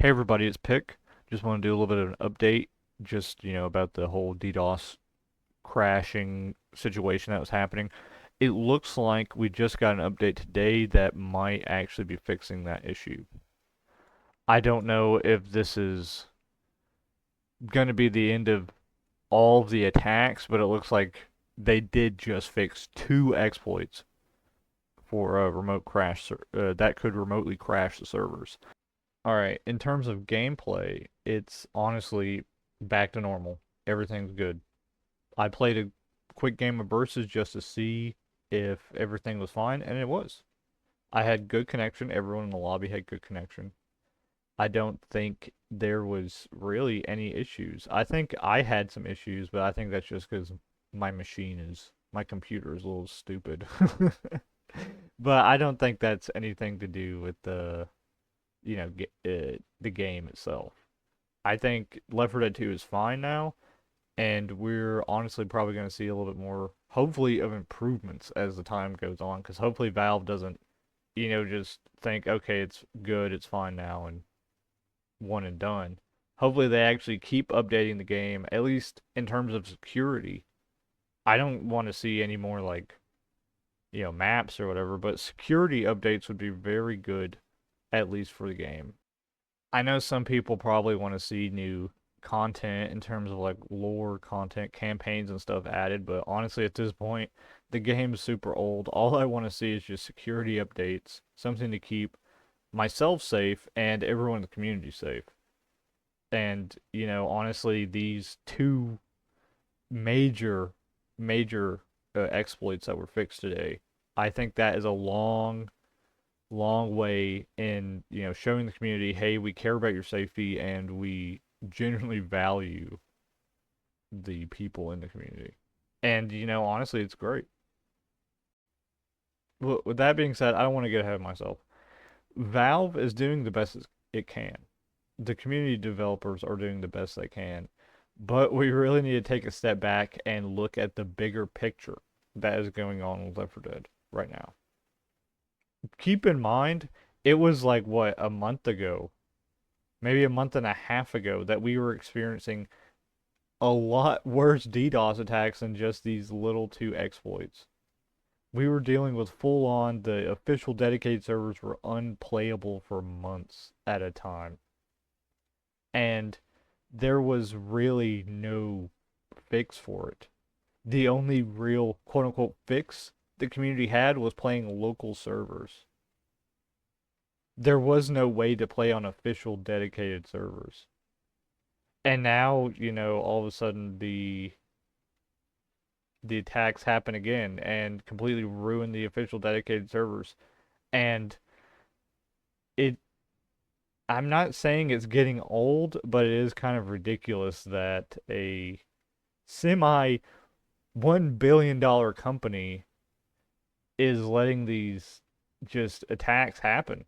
Hey everybody, it's Pick. Just want to do a little bit of an update, just, about the whole DDoS crashing situation that was happening. It looks like we just got an update today that might actually be fixing that issue. I don't know if this is going to be the end of all of the attacks, but it looks like they did just fix two exploits for a remote crash that could remotely crash the servers. All right, in terms of gameplay, it's honestly back to normal. Everything's good. I played a quick game of Versus just to see if everything was fine, and it was. I had good connection. Everyone in the lobby had good connection. I don't think there was really any issues. I think I had some issues, but I think that's just because my computer is a little stupid. But I don't think that's anything to do with the game itself. I think Left 4 Dead 2 is fine now, and we're honestly probably going to see a little bit more, hopefully, of improvements as the time goes on, because hopefully Valve doesn't, just think, okay, it's good, it's fine now, and one and done. Hopefully they actually keep updating the game, at least in terms of security. I don't want to see any more like, maps or whatever, but security updates would be very good, at least for the game. I know some people probably want to see new content in terms of like lore content, campaigns and stuff added, but honestly, at this point, the game's super old. All I want to see is just security updates, something to keep myself safe and everyone in the community safe. And, honestly, these two major, major exploits that were fixed today, I think that is a long way in, showing the community, hey, we care about your safety and we genuinely value the people in the community. And, honestly, it's great. With that being said, I don't want to get ahead of myself. Valve is doing the best it can. The community developers are doing the best they can. But we really need to take a step back and look at the bigger picture that is going on with Left 4 Dead right now. Keep in mind, it was like, what, a month ago, maybe a month and a half ago, that we were experiencing a lot worse DDoS attacks than just these little two exploits. We were dealing with full on, the official dedicated servers were unplayable for months at a time. And there was really no fix for it. The only real quote unquote fix the community had was playing local servers. There was no way to play on official dedicated servers. And now, all of a sudden the attacks happen again and completely ruin the official dedicated servers. And it I'm not saying it's getting old, but it is kind of ridiculous that a semi $1 billion company is letting these just attacks happen.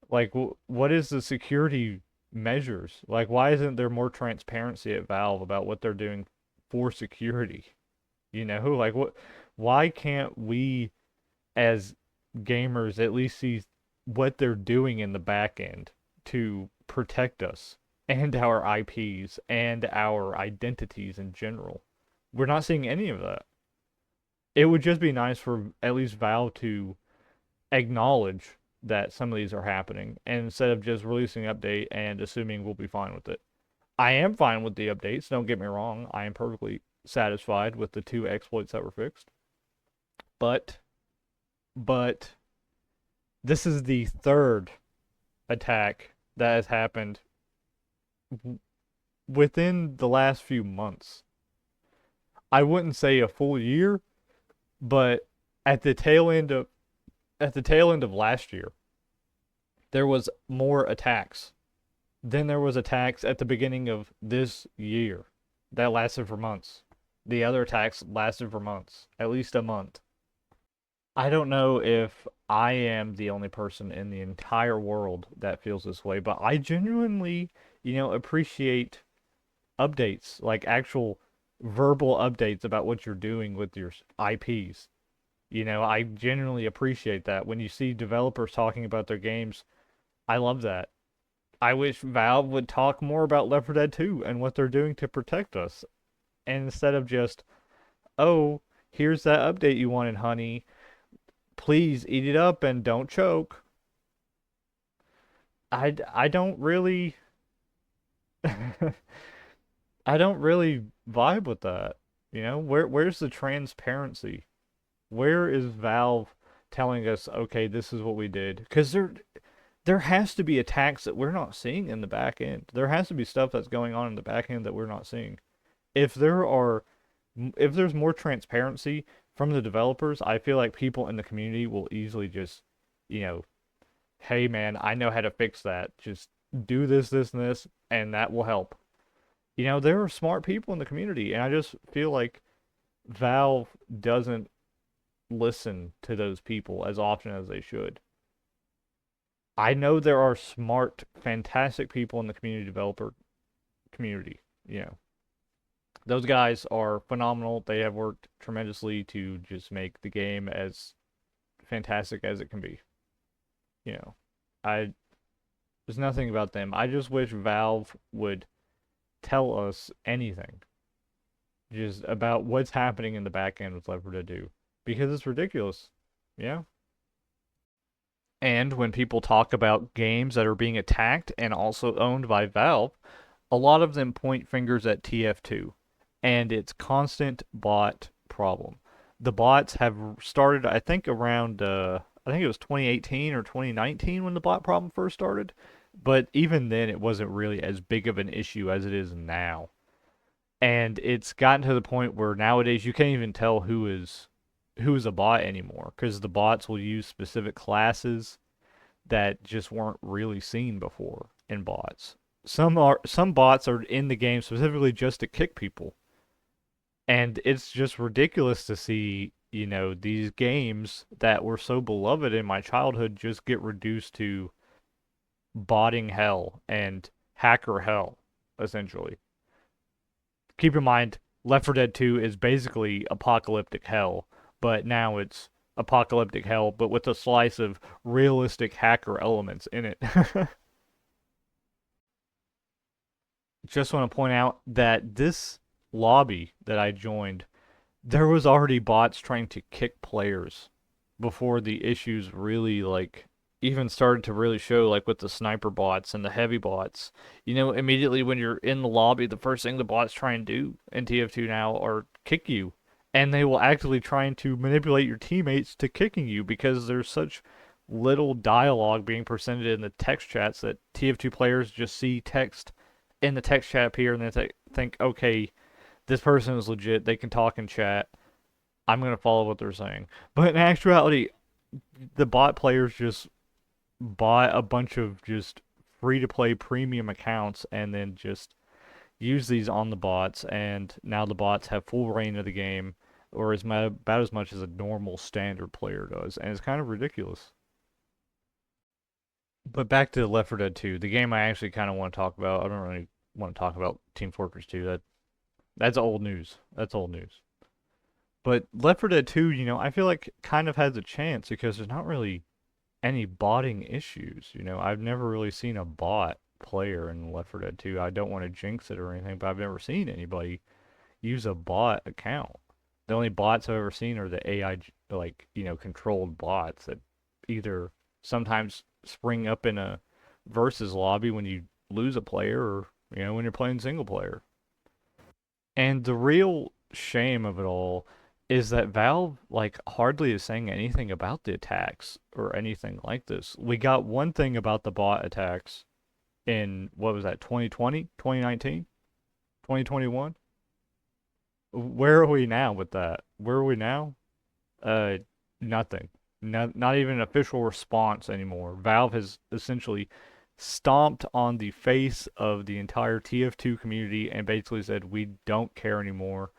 Like, what is the security measures? Like, why isn't there more transparency at Valve about what they're doing for security? Like why can't we as gamers at least see what they're doing in the back end to protect us and our IPs and our identities in general? We're not seeing any of that. It would just be nice for at least Valve to acknowledge that some of these are happening and instead of just releasing an update and assuming we'll be fine with it. I am fine with the updates, don't get me wrong. I am perfectly satisfied with the two exploits that were fixed. But but this is the third attack that has happened within the last few months. I wouldn't say a full year, but at the tail end of last year, there was more attacks. Then there was attacks at the beginning of this year that lasted for months. The other attacks lasted for months, at least a month. I don't know if I am the only person in the entire world that feels this way, but I genuinely, appreciate updates, like actual verbal updates about what you're doing with your IPs. I genuinely appreciate that. When you see developers talking about their games, I love that. I wish Valve would talk more about Left 4 Dead 2 and what they're doing to protect us, and instead of just, oh, here's that update you wanted, honey. Please eat it up and don't choke. I don't really I don't really vibe with that. Where's the transparency? Where is Valve telling us, okay, this is what we did? Because there has to be attacks that we're not seeing in the back end. There has to be stuff that's going on in the back end that we're not seeing. If there are, if there's more transparency from the developers, I feel like people in the community will easily just, you know, hey man, I know how to fix that. Just do this, this, and this, and that will help. There are smart people in the community, and I just feel like Valve doesn't listen to those people as often as they should. I know there are smart, fantastic people in the community developer community. You know, those guys are phenomenal. They have worked tremendously to just make the game as fantastic as it can be. You know, I there's nothing about them. I just wish Valve would tell us anything just about what's happening in the back end with Left 4 Dead 2 because it's ridiculous. Yeah. And when people talk about games that are being attacked and also owned by Valve, a lot of them point fingers at TF2 and its constant bot problem. The bots have started, I think, around, I think it was 2018 or 2019 when the bot problem first started. But even then, it wasn't really as big of an issue as it is now. And it's gotten to the point where nowadays you can't even tell who is a bot anymore because the bots will use specific classes that just weren't really seen before in bots. Some bots are in the game specifically just to kick people. And it's just ridiculous to see, these games that were so beloved in my childhood just get reduced to botting hell and hacker hell, essentially. Keep in mind, Left 4 Dead 2 is basically apocalyptic hell, but now it's apocalyptic hell, but with a slice of realistic hacker elements in it. Just want to point out that this lobby that I joined, there was already bots trying to kick players before the issues really even started to really show, like with the sniper bots and the heavy bots. Immediately when you're in the lobby, the first thing the bots try and do in TF2 now are kick you. And they will actively trying to manipulate your teammates to kicking you because there's such little dialogue being presented in the text chats that TF2 players just see text in the text chat appear and then they think, okay, this person is legit. They can talk and chat. I'm going to follow what they're saying. But in actuality, the bot players just buy a bunch of just free to play premium accounts and then just use these on the bots. And now the bots have full reign of the game, or about as much as a normal standard player does. And it's kind of ridiculous. But back to Left 4 Dead 2, the game I actually kind of want to talk about. I don't really want to talk about Team Fortress 2. That's old news. That's old news. But Left 4 Dead 2, I feel like kind of has a chance because there's not really any botting issues. I've never really seen a bot player in Left 4 Dead 2. I don't want to jinx it or anything, but I've never seen anybody use a bot account. The only bots I've ever seen are the AI, controlled bots that either sometimes spring up in a versus lobby when you lose a player or, when you're playing single player. And the real shame of it all is that Valve hardly is saying anything about the attacks or anything like this. We got one thing about the bot attacks in what was that, 2020, 2019, 2021? Where are we now with that? Where are we now? Uh Nothing. Not even an official response anymore. Valve has essentially stomped on the face of the entire TF2 community and basically said, we don't care anymore.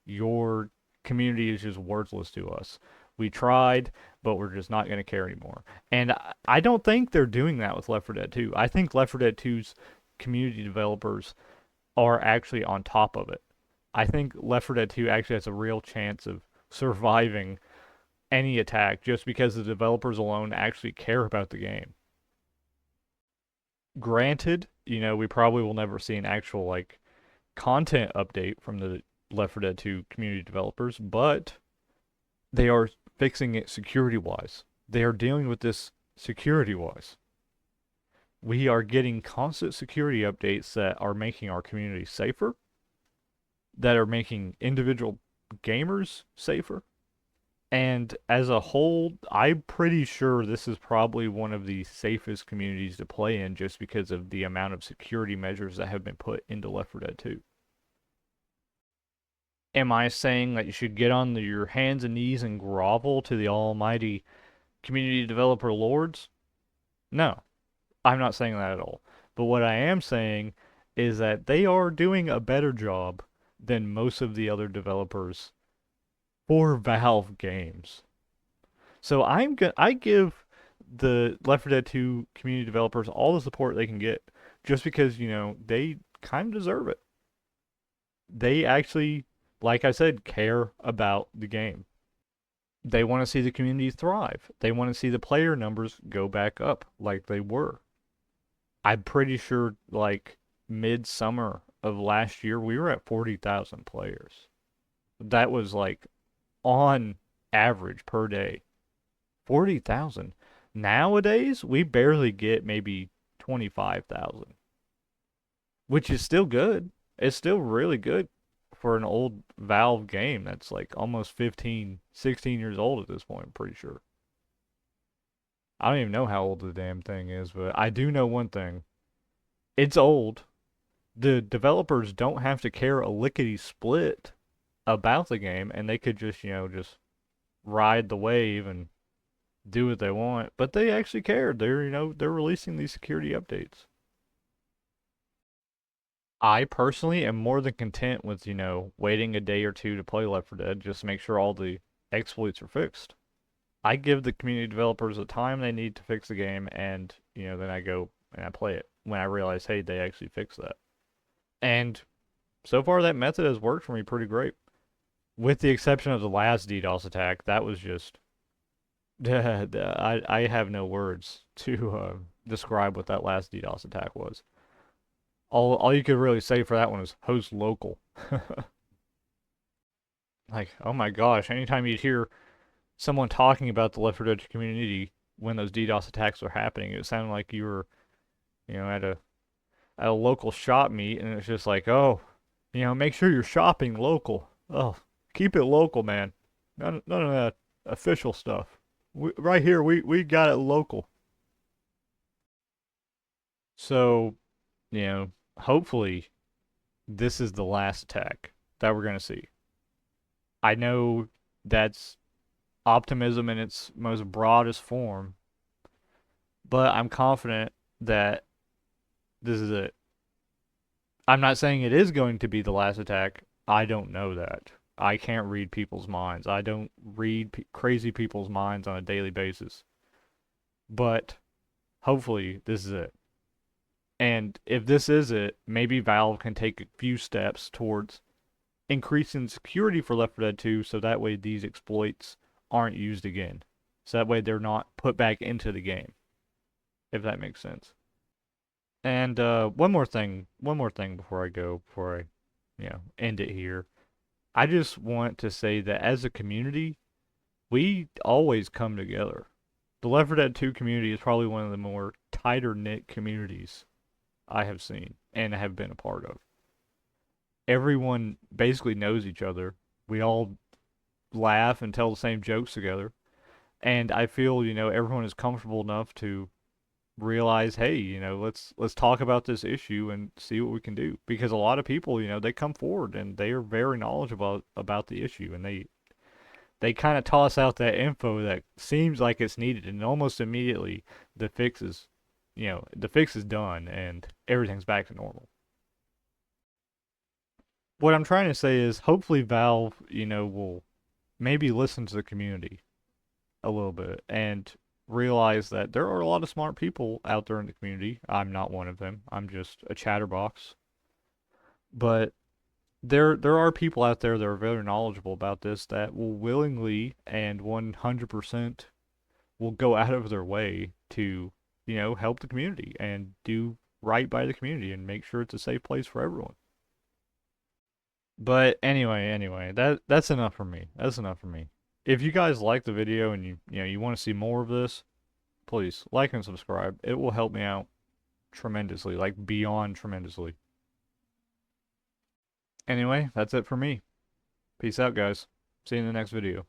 Your community is just worthless to us. We tried, but we're just not going to care anymore. And I don't think they're doing that with Left 4 Dead 2. I think Left 4 Dead 2's community developers are actually on top of it. I think Left 4 Dead 2 actually has a real chance of surviving any attack just because the developers alone actually care about the game. Granted, we probably will never see an actual like content update from the Left 4 Dead 2 community developers, but they are fixing it security wise. They are dealing with this security wise. We are getting constant security updates that are making our community safer, that are making individual gamers safer. And as a whole, I'm pretty sure this is probably one of the safest communities to play in just because of the amount of security measures that have been put into Left 4 Dead 2. Am I saying that you should get on your hands and knees and grovel to the almighty community developer lords? No, I'm not saying that at all. But what I am saying is that they are doing a better job than most of the other developers for Valve games. So I give the Left 4 Dead 2 community developers all the support they can get just because, they kind of deserve it. They actually, like I said, care about the game. They want to see the community thrive. They want to see the player numbers go back up like they were. I'm pretty sure like midsummer of last year we were at 40,000 players. That was like on average per day. 40,000. Nowadays, we barely get maybe 25,000, which is still good. It's still really good for an old Valve game that's like almost 15, 16 years old at this point, I'm pretty sure. I don't even know how old the damn thing is, but I do know one thing. It's old. The developers don't have to care a lickety split about the game, and they could just, just ride the wave and do what they want, but they actually cared. They're releasing these security updates. I personally am more than content with, waiting a day or two to play Left 4 Dead just to make sure all the exploits are fixed. I give the community developers the time they need to fix the game, and, then I go and I play it when I realize, hey, they actually fixed that. And so far, that method has worked for me pretty great. With the exception of the last DDoS attack, that was just I have no words to describe what that last DDoS attack was. All you could really say for that one is host local. Like, oh my gosh, anytime you'd hear someone talking about the Left 4 Dead community when those DDoS attacks were happening, it sounded like you were, at a local shop meet, and it's just like, oh, make sure you're shopping local. Oh, keep it local, man. None of that official stuff. Right here, we got it local. So, you know, hopefully this is the last attack that we're going to see. I know that's optimism in its most broadest form, but I'm confident that this is it. I'm not saying it is going to be the last attack. I don't know that. I can't read people's minds. I don't read crazy people's minds on a daily basis. But hopefully this is it. And if this is it, maybe Valve can take a few steps towards increasing security for Left 4 Dead 2 so that way these exploits aren't used again. So that way they're not put back into the game, if that makes sense. And one more thing before I go, before I, end it here. I just want to say that as a community, we always come together. The Left 4 Dead 2 community is probably one of the more tighter knit communities I have seen and have been a part of. Everyone basically knows each other. We all laugh and tell the same jokes together. And I feel, everyone is comfortable enough to realize, hey, let's talk about this issue and see what we can do. Because a lot of people, they come forward and they are very knowledgeable about the issue, and they kind of toss out that info that seems like it's needed, and almost immediately the fix is, the fix is done and everything's back to normal. What I'm trying to say is hopefully Valve, will maybe listen to the community a little bit and realize that there are a lot of smart people out there in the community. I'm not one of them. I'm just a chatterbox. But there are people out there that are very knowledgeable about this that will willingly and 100% will go out of their way to, help the community and do right by the community and make sure it's a safe place for everyone. But anyway, that's enough for me. That's enough for me. If you guys like the video and you want to see more of this, please like and subscribe. It will help me out tremendously, like beyond tremendously. Anyway, that's it for me. Peace out, guys. See you in the next video.